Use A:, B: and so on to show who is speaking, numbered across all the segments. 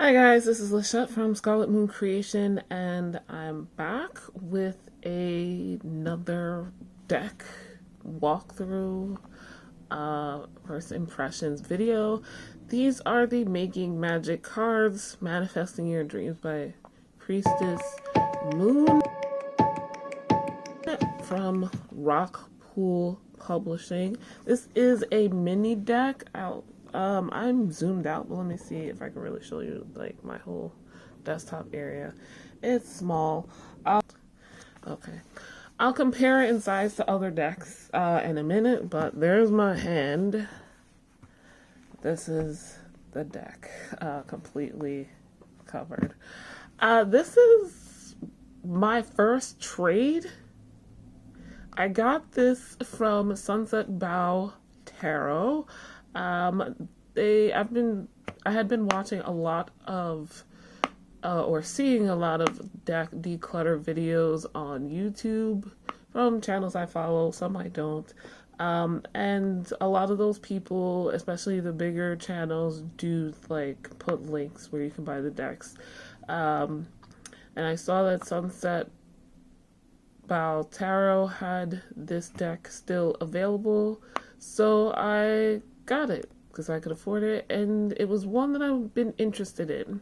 A: Hi guys, this is Lashette from Scarlet Moon Creation, and I'm back with another deck walkthrough, first impressions video. These are the Making Magic cards, Manifesting Your Dreams by Priestess Moon from Rockpool Publishing. This is a mini deck. I'm zoomed out, but let me see if I can really show you like my whole desktop area. It's small. Okay. I'll compare it in size to other decks in a minute, but there's my hand. This is the deck, completely covered. This is my first trade. I got this from Sunset Bough Tarot. I had been watching a lot of or seeing a lot of deck declutter videos on YouTube from channels I follow, some I don't. And a lot of those people, especially the bigger channels, do like put links where you can buy the decks. And I saw that Sunset Bough Tarot had this deck still available, so I got it because I could afford it, and it was one that I've been interested in.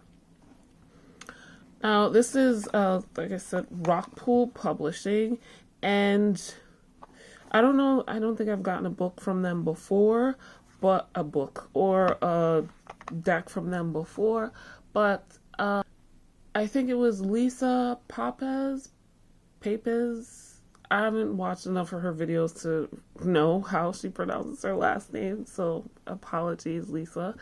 A: Now, this is, like I said, Rockpool Publishing, and I don't know, I don't think I've gotten a book from them before, but a book or a deck from them before, but I think it was Lisa Papez. I haven't watched enough of her videos to know how she pronounces her last name, so apologies, Lisa.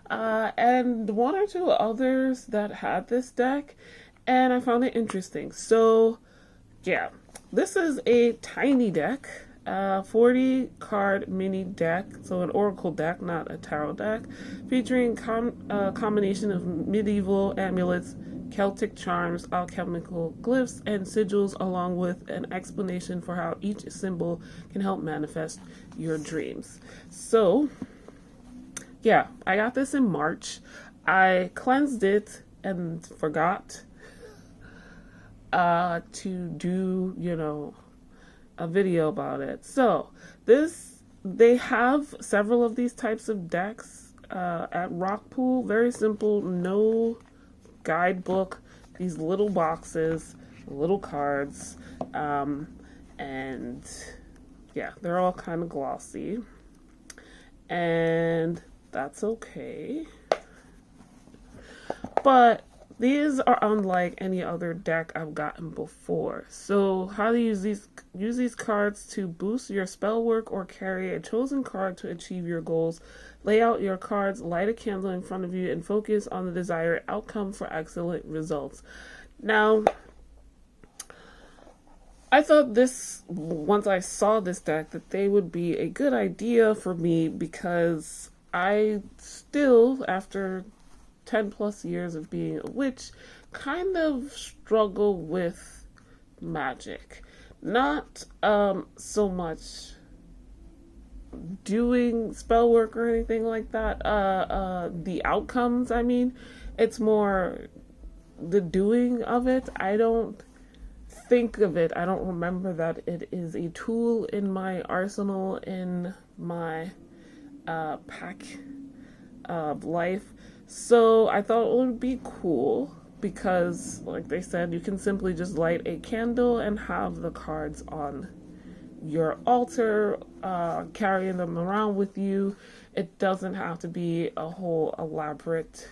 A: And one or two others that had this deck, and I found it interesting. So, yeah, this is a tiny deck, 40 card mini deck, so an oracle deck, not a tarot deck, featuring a combination of medieval amulets, Celtic charms, alchemical glyphs, and sigils, along with an explanation for how each symbol can help manifest your dreams. So, yeah, I got this in March. I cleansed it and forgot to do, a video about it. So, they have several of these types of decks at Rockpool. Very simple, no guidebook, these little boxes, little cards, and yeah, they're all kind of glossy, and that's okay. But these are unlike any other deck I've gotten before. So how to use these cards to boost your spell work or carry a chosen card to achieve your goals. Lay out your cards, light a candle in front of you, and focus on the desired outcome for excellent results. Now, I thought once I saw this deck, that they would be a good idea for me because I still, after 10 plus years of being a witch, kind of struggle with magic. Not so much doing spell work or anything like that. The outcomes, I mean, it's more the doing of it. I don't think of it, I don't remember that it is a tool in my arsenal, in my pack of life. So I thought it would be cool because, like they said, you can simply just light a candle and have the cards on your altar, carrying them around with you. It doesn't have to be a whole elaborate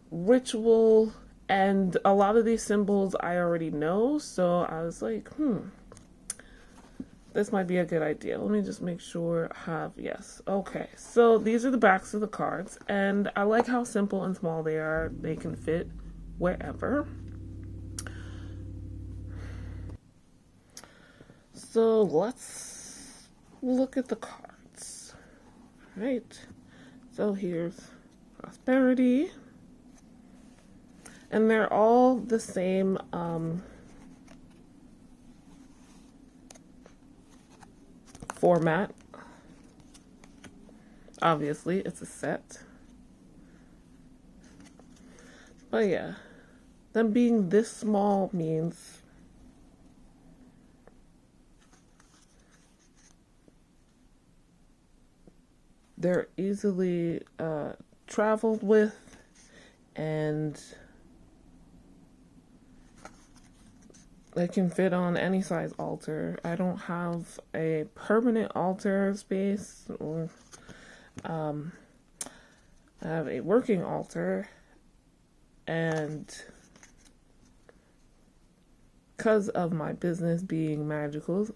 A: ritual, and a lot of these symbols I already know, so I was like, this might be a good idea. Let me just make sure I have, yes. Okay, so these are the backs of the cards, and I like how simple and small they are. They can fit wherever. So let's look at the cards. Right. So here's Prosperity. And they're all the same format. Obviously, it's a set. But yeah, them being this small means they're easily traveled with, and they can fit on any size altar. I don't have a permanent altar space, or I have a working altar, and because of my business being magical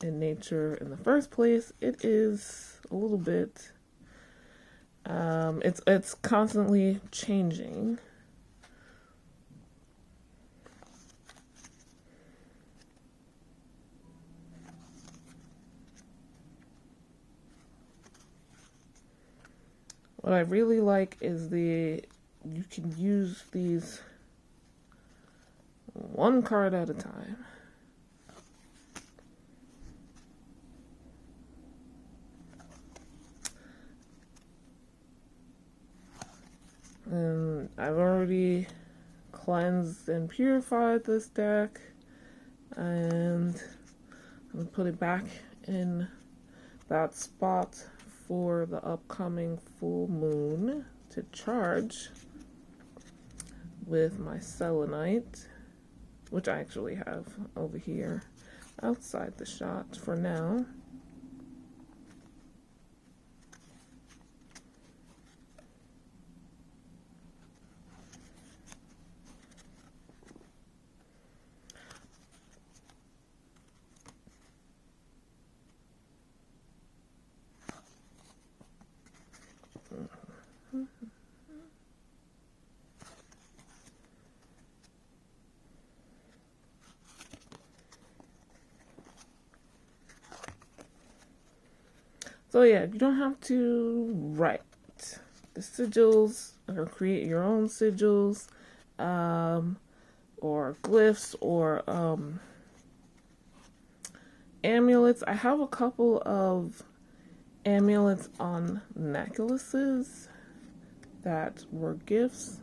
A: in nature in the first place, it is a little bit it's constantly changing. What I really like is you can use these one card at a time. And I've already cleansed and purified this deck, and I'm gonna put it back in that spot for the upcoming full moon to charge with my selenite, which I actually have over here outside the shot for now. So yeah, you don't have to write the sigils or create your own sigils, or glyphs, or amulets. I have a couple of amulets on necklaces that were gifts,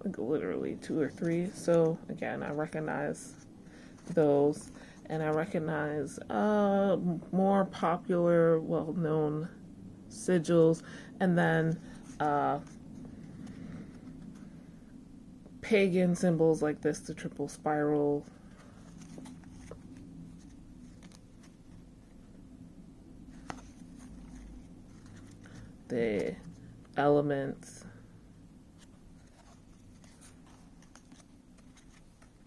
A: like literally 2 or 3. So again, I recognize those. And I recognize more popular, well-known sigils, and then pagan symbols like this, the triple spiral, the elements,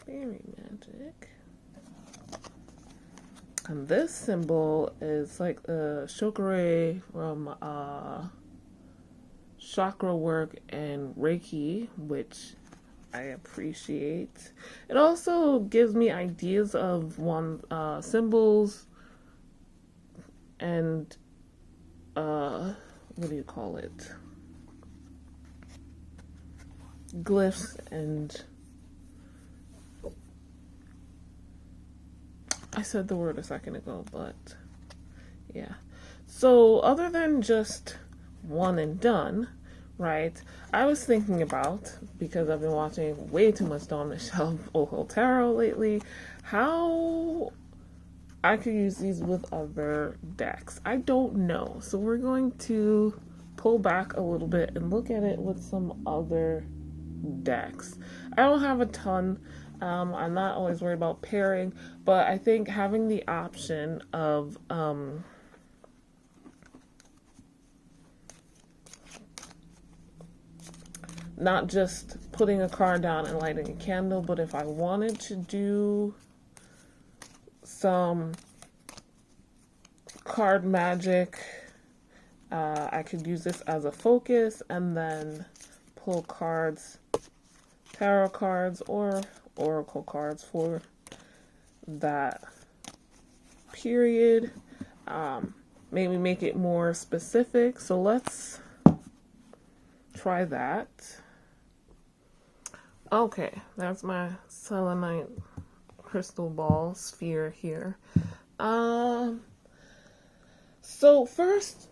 A: fairy magic. And this symbol is like a shokure from chakra work and Reiki, which I appreciate. It also gives me ideas of symbols and what do you call it? Glyphs, and I said the word a second ago, but yeah. So other than just one and done, right, I was thinking about, because I've been watching way too much Dawn Michelle Oho Tarot lately, how I could use these with other decks. I don't know. So we're going to pull back a little bit and look at it with some other decks. I don't have a ton. I'm not always worried about pairing, but I think having the option of not just putting a card down and lighting a candle, but if I wanted to do some card magic, I could use this as a focus and then pull cards, tarot cards, or oracle cards for that period. Maybe make it more specific. So let's try that. Okay, that's my selenite crystal ball sphere here. So first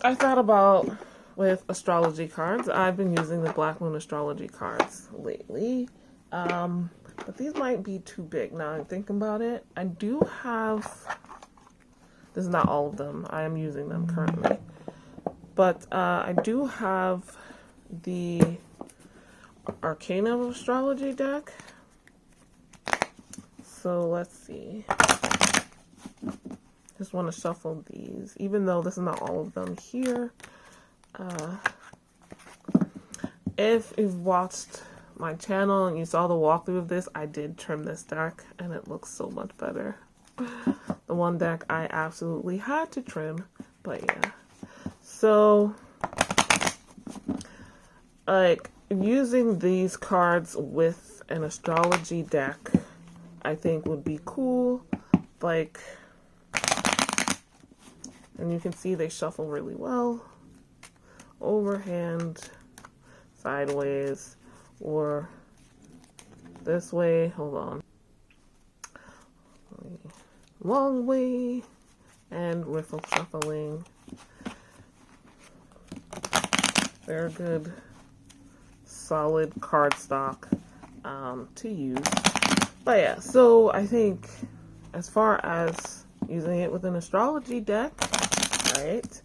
A: I thought about with astrology cards. I've been using the Black Moon astrology cards lately. But these might be too big now I'm thinking about it. I do have, this is not all of them. I am using them currently. But I do have the Arcana of Astrology deck. So let's see. Just want to shuffle these, even though this is not all of them here. If you've watched my channel and you saw the walkthrough of this, I did trim this deck and it looks so much better. The one deck I absolutely had to trim, but yeah. So, like, using these cards with an astrology deck, I think would be cool. Like, and you can see they shuffle really well. Overhand, sideways, or this way. Hold on. Long way, and riffle shuffling. Very good, solid cardstock to use. But yeah, so I think as far as using it with an astrology deck, right?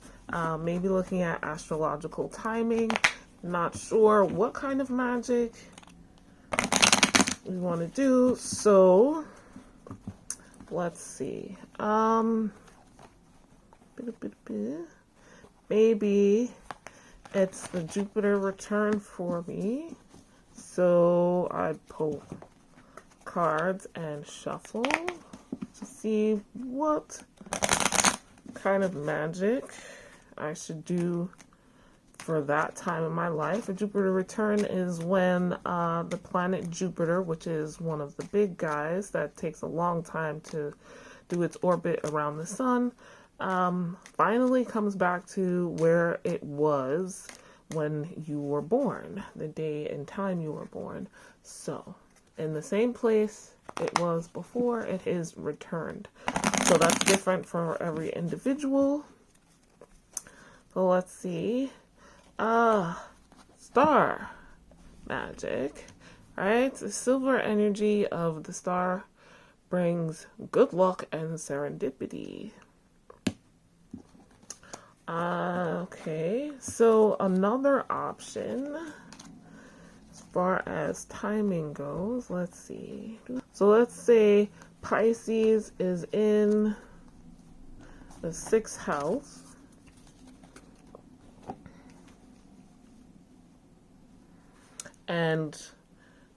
A: Maybe looking at astrological timing. Not sure what kind of magic we want to do, so let's see. Maybe it's the Jupiter return for me. So I'd pull cards and shuffle to see what kind of magic I should do for that time in my life. A Jupiter return is when the planet Jupiter, which is one of the big guys that takes a long time to do its orbit around the sun, finally comes back to where it was when you were born, the day and time you were born. So, in the same place it was before, it is returned. So that's different for every individual. So let's see. Star magic, right? The silver energy of the star brings good luck and serendipity. Okay, so another option as far as timing goes, let's see. So let's say Pisces is in the 6th house. And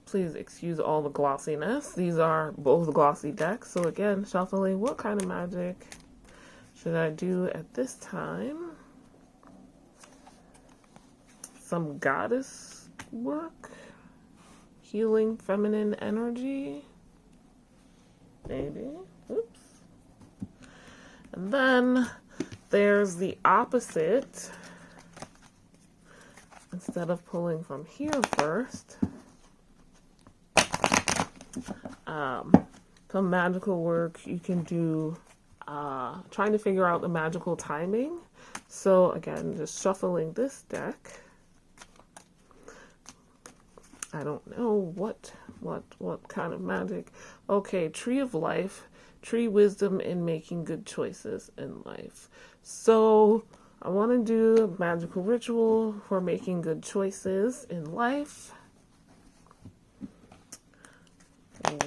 A: please excuse all the glossiness. These are both glossy decks. So again, shuffling, what kind of magic should I do at this time? Some goddess work? Healing feminine energy? Maybe. Oops. And then there's the opposite. Instead of pulling from here first, some magical work you can do, trying to figure out the magical timing. So again, just shuffling this deck. I don't know what kind of magic. Okay, Tree of Life, Tree Wisdom in making good choices in life. So I want to do a magical ritual for making good choices in life.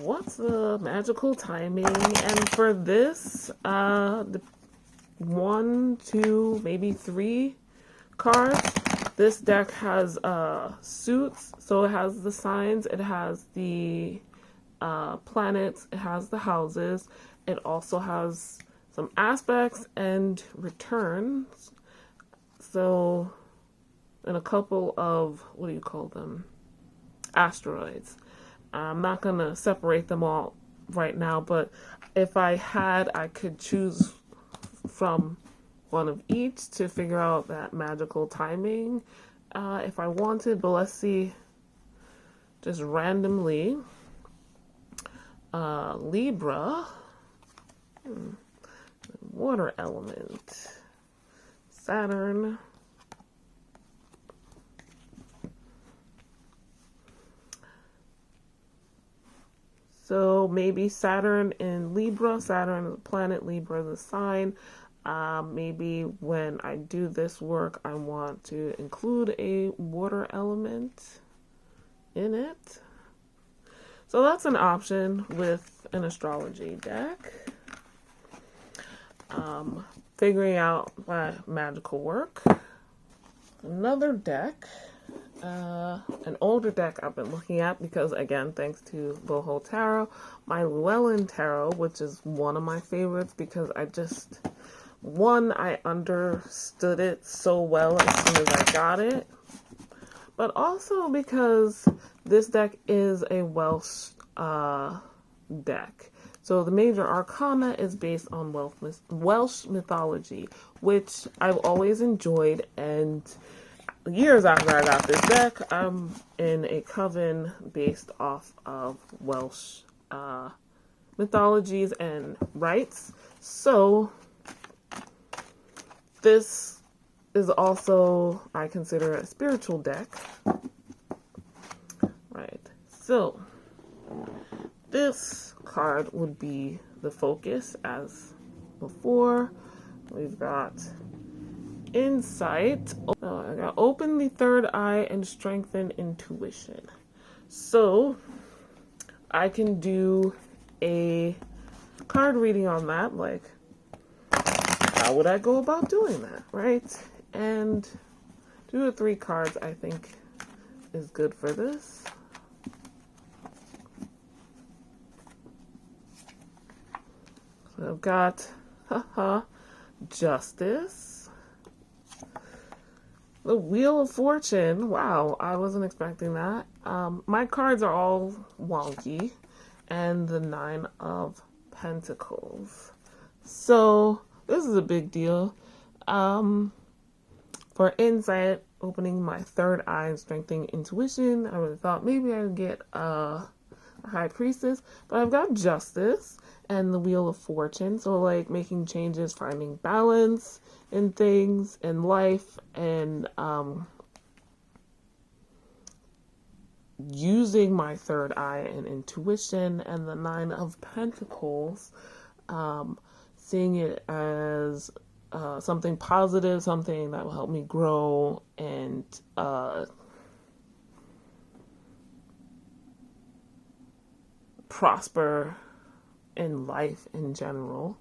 A: What's the magical timing? And for this, the 1, 2, maybe 3 cards. This deck has suits, so it has the signs, it has the planets, it has the houses, it also has some aspects and returns. So, and a couple of, what do you call them? Asteroids. I'm not going to separate them all right now, but if I had, I could choose from one of each to figure out that magical timing if I wanted. But let's see, just randomly. Libra. Water element. Saturn, So maybe Saturn in Libra. Saturn is a planet, Libra is a sign. Maybe when I do this work, I want to include a water element in it. So that's an option with an astrology deck. Figuring out my magical work. Another deck, an older deck I've been looking at because, again, thanks to Boho Tarot, my Llewellyn Tarot, which is one of my favorites because I understood it so well as soon as I got it, but also because this deck is a Welsh deck. So the major arcana is based on Welsh mythology, which I've always enjoyed, and years after I got this deck, I'm in a coven based off of Welsh mythologies and rites. So this is also, I consider, a spiritual deck. Right. So this card would be the focus as before. We've got insight. I got open the third eye and strengthen intuition. So I can do a card reading on that, like how would I go about doing that, right? And 2 or 3 cards I think is good for this. So I've got Justice. The Wheel of Fortune. Wow, I wasn't expecting that. My cards are all wonky. And the 9 of Pentacles. So this is a big deal. For insight, opening my third eye and strengthening intuition, I would have thought maybe I would get a High Priestess, but I've got Justice and the Wheel of Fortune. So like making changes, finding balance in things in life, and using my third eye and intuition. And the 9 of Pentacles, seeing it as something positive, something that will help me grow and prosper in life in general.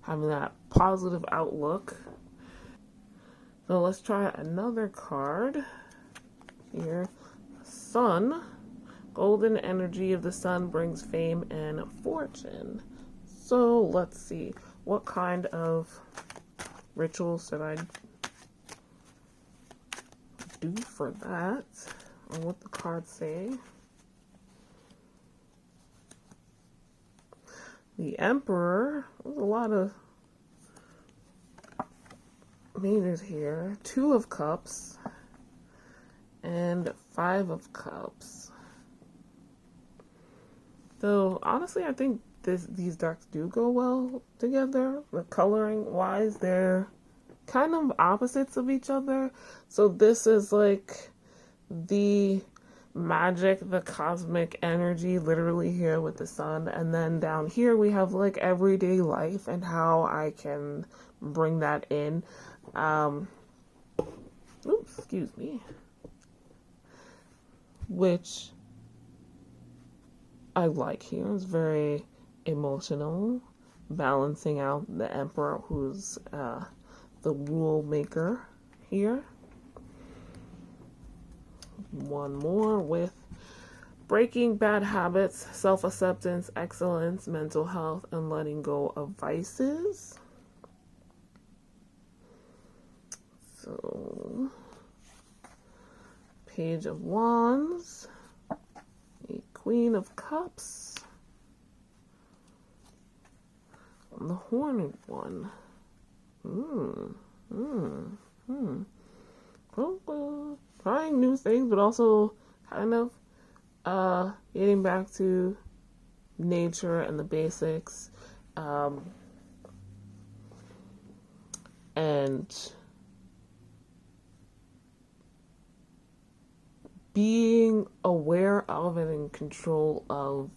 A: Having that positive outlook. So let's try another card here. Sun. Golden energy of the sun brings fame and fortune. So let's see. What kind of rituals should I do for that? Or what the cards say? The Emperor. There's a lot of meters here. 2 of Cups and 5 of Cups. So honestly, I think these decks do go well together. The coloring wise, they're kind of opposites of each other. So this is like the magic, the cosmic energy, literally here with the sun, and then down here we have like everyday life and how I can bring that in. Oops, excuse me. Which I like here. It's very emotional, balancing out the Emperor, who's the rule maker here. One more with breaking bad habits, self-acceptance, excellence, mental health, and letting go of vices. So, Page of Wands, a Queen of Cups, and the Horned One. Trying new things, but also kind of getting back to nature and the basics, and being being aware of and in control of,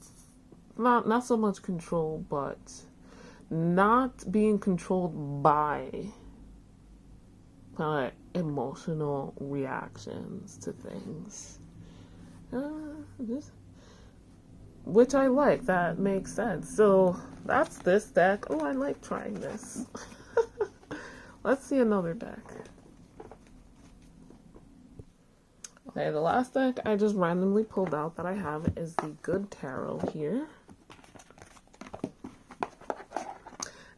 A: not so much control, but not being controlled by emotional reactions to things. Which I like. That makes sense. So that's this deck. Oh, I like trying this. Let's see another deck. Okay, the last deck I just randomly pulled out that I have is the Good Tarot here.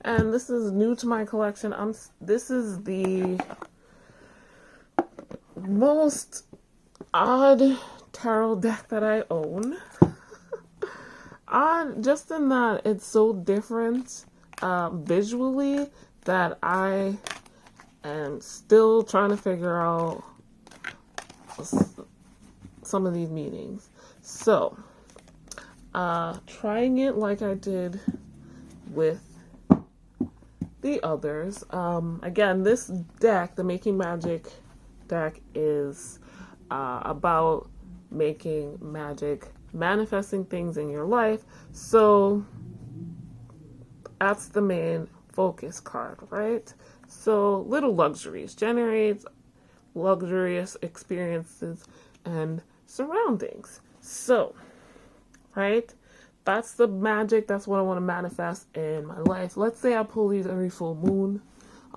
A: And this is new to my collection. This is the most odd tarot deck that I own. Odd just in that it's so different visually that I am still trying to figure out some of these meanings. So, trying it like I did with the others. Again, this deck, the Making Magic deck, is about making magic, manifesting things in your life. So, that's the main focus card, right? So, little luxuries generates luxurious experiences and surroundings. So, right? That's the magic. That's what I want to manifest in my life. Let's say I pull these every full moon,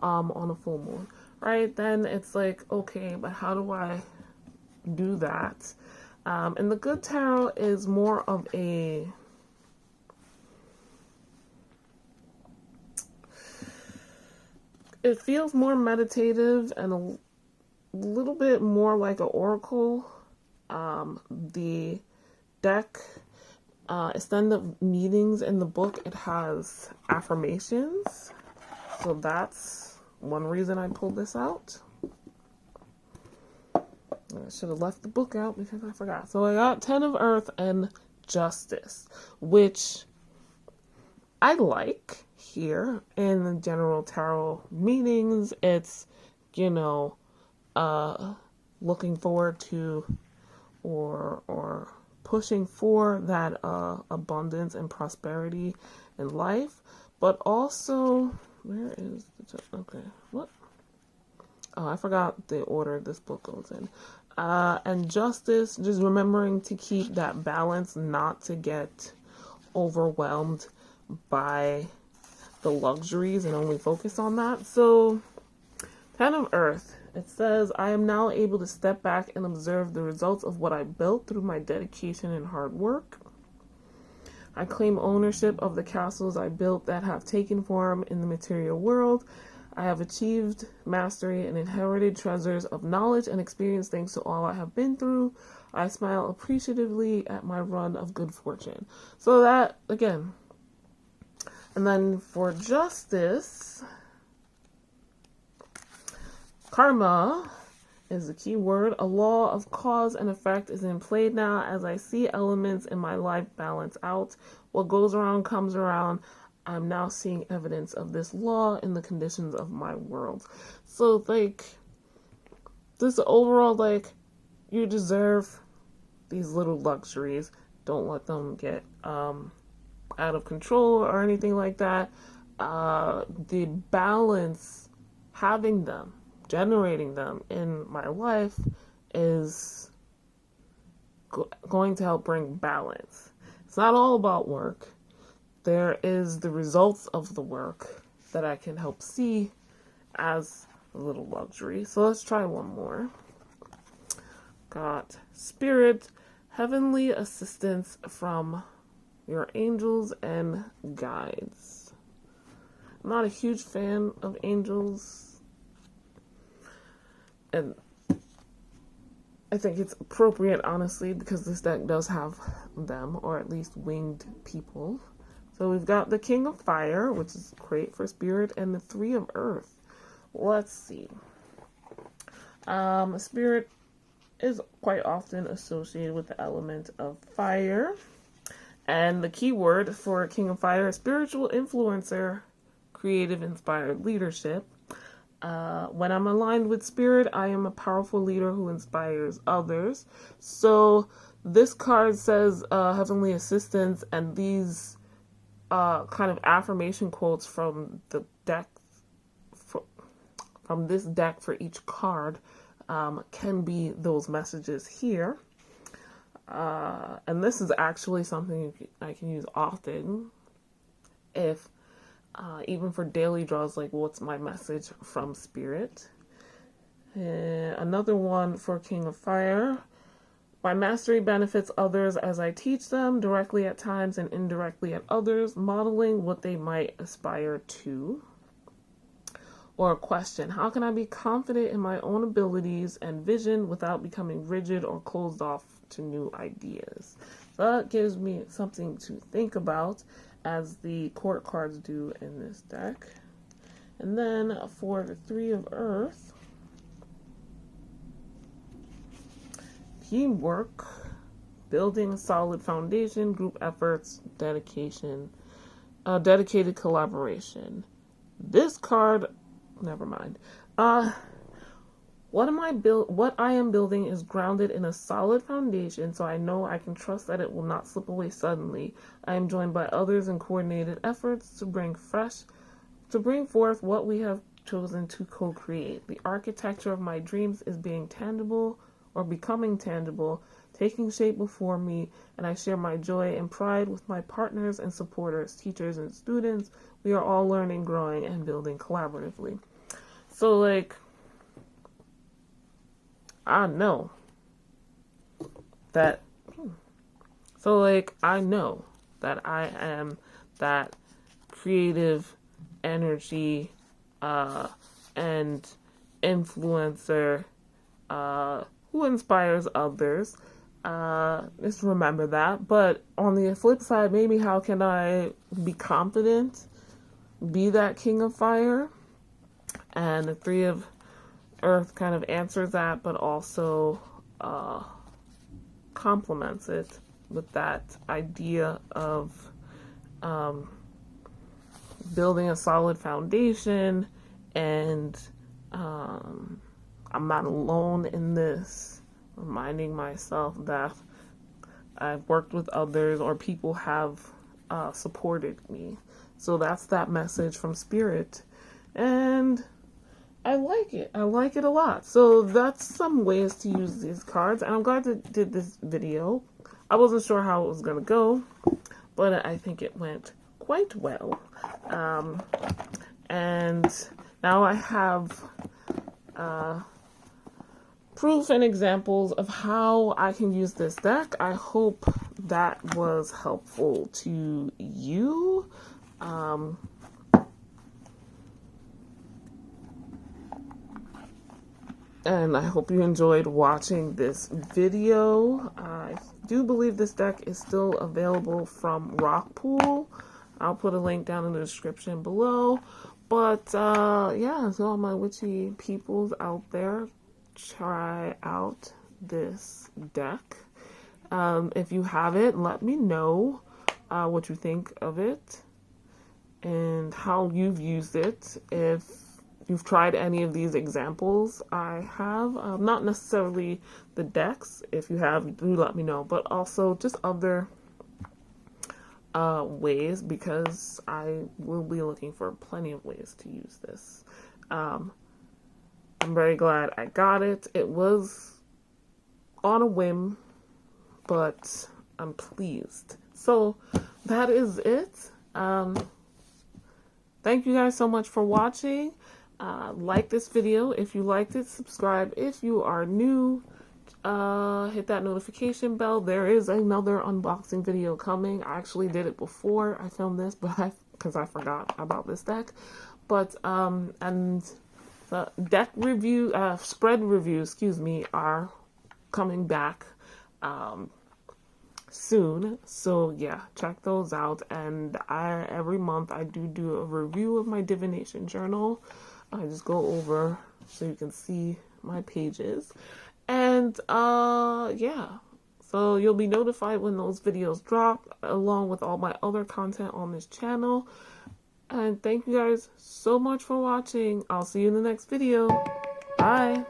A: on a full moon, right? Then it's like, okay, but how do I do that? And the Good Tarot is more of a it feels more meditative and a little bit more like an oracle. The deck, extended meanings in the book, it has affirmations. So that's one reason I pulled this out. I should have left the book out because I forgot. So I got 10 of Earth and Justice, which I like here in the general tarot meanings. It's, looking forward to or pushing for that abundance and prosperity in life, but also, where is okay, what? Oh, I forgot the order this book goes in. And Justice, just remembering to keep that balance, not to get overwhelmed by the luxuries and only focus on that. So, 10 of Earth, it says, I am now able to step back and observe the results of what I built through my dedication and hard work. I claim ownership of the castles I built that have taken form in the material world. I have achieved mastery and inherited treasures of knowledge and experience thanks to all I have been through. I smile appreciatively at my run of good fortune. So that, again. And then for Justice, karma is the key word. A law of cause and effect is in play now as I see elements in my life balance out. What goes around comes around. I'm now seeing evidence of this law in the conditions of my world. So, this overall, you deserve these little luxuries. Don't let them get out of control or anything like that. The balance, having them, generating them in my life is going to help bring balance. It's not all about work. There is the results of the work that I can help see as a little luxury. So let's try one more. Got Spirit, heavenly assistance from your angels and guides. I'm not a huge fan of angels, and I think it's appropriate, honestly, because this deck does have them, or at least winged people. So we've got the King of Fire, which is great for Spirit, and the Three of Earth. Let's see. Spirit is quite often associated with the element of fire. And the key word for King of Fire is spiritual influencer, creative, inspired leadership. When I'm aligned with spirit, I am a powerful leader who inspires others. So this card says heavenly assistance, and these kind of affirmation quotes from the deck, from this deck for each card, can be those messages here. And this is actually something I can use often, if even for daily draws, like what's my message from spirit. And another one for King of Fire. My mastery benefits others as I teach them, directly at times and indirectly at others, modeling what they might aspire to. Or a question: how can I be confident in my own abilities and vision without becoming rigid or closed off to new ideas? So that gives me something to think about, as the court cards do in this deck. And then for the Three of Earth, teamwork, building a solid foundation, group efforts, dedication, dedicated collaboration. This card, never mind. What I am building is grounded in a solid foundation, so I know I can trust that it will not slip away suddenly. I am joined by others in coordinated efforts to bring forth what we have chosen to co-create. The architecture of my dreams is being tangible, or becoming tangible, taking shape before me, and I share my joy and pride with my partners and supporters, teachers and students. We are all learning, growing, and building collaboratively. So, like, I know that, I know that I am that creative energy and influencer who inspires others. Just remember that. But on the flip side, maybe how can I be confident, be that King of Fire? And the Three of Earth kind of answers that, but also complements it with that idea of building a solid foundation, and I'm not alone in this, reminding myself that I've worked with others, or people have supported me. So that's that message from Spirit, and I like it. I like it a lot. So that's some ways to use these cards, and I'm glad I did this video. I wasn't sure how it was going to go, but I think it went quite well. And now I have proof and examples of how I can use this deck. I hope that was helpful to you. And I hope you enjoyed watching this video. I do believe this deck is still available from Rockpool. I'll put a link down in the description below. But yeah, so all my witchy peoples out there, try out this deck. If you have it, let me know what you think of it and how you've used it. If you've tried any of these examples I have, not necessarily the decks. If you have, do let me know, but also just other ways, because I will be looking for plenty of ways to use this. I'm very glad I got it. It was on a whim, but I'm pleased. So that is it. Thank you guys so much for watching. Like this video if you liked it, subscribe if you are new, hit that notification bell. There is another unboxing video coming. I actually did it before I filmed this, but because I forgot about this deck. But and the deck review, spread reviews, excuse me, are coming back soon. So yeah, check those out. And every month I do a review of my divination journal. I just go over so you can see my pages. And yeah, so you'll be notified when those videos drop, along with all my other content on this channel. And thank you guys so much for watching. I'll see you in the next video. Bye.